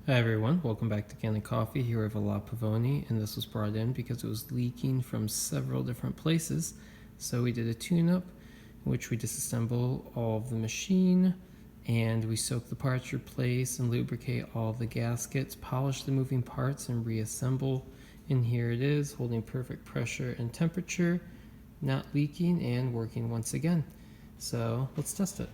Hi everyone, welcome back to Kanen Coffee. Here we have a La Pavoni, and this was brought in because it was leaking from several different places. So we did a tune-up in which we disassemble all of the machine, and we soak the parts, replace and lubricate all the gaskets, polish the moving parts, and reassemble. And here it is, holding perfect pressure and temperature, not leaking, and working once again. So let's test it.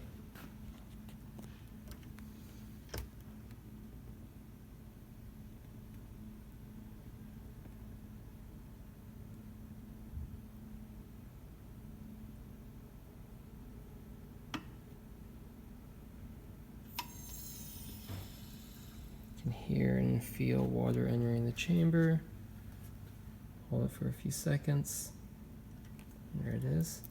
Can hear and feel water entering the chamber. Hold it for a few seconds. There it is.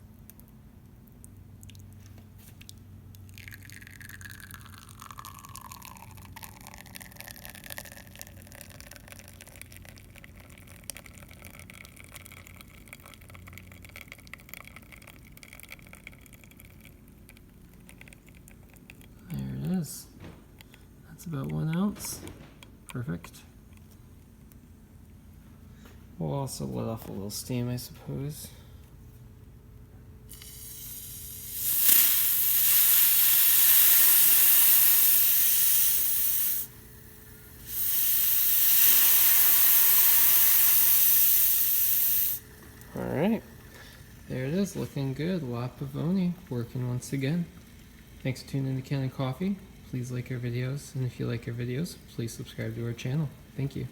There it is. That's about 1 ounce. Perfect. We'll also let off a little steam, I suppose. Alright, there it is, looking good. La Pavoni working once again. Thanks for tuning in to Kanen Coffee. Please like our videos, and if you like our videos, please subscribe to our channel. Thank you.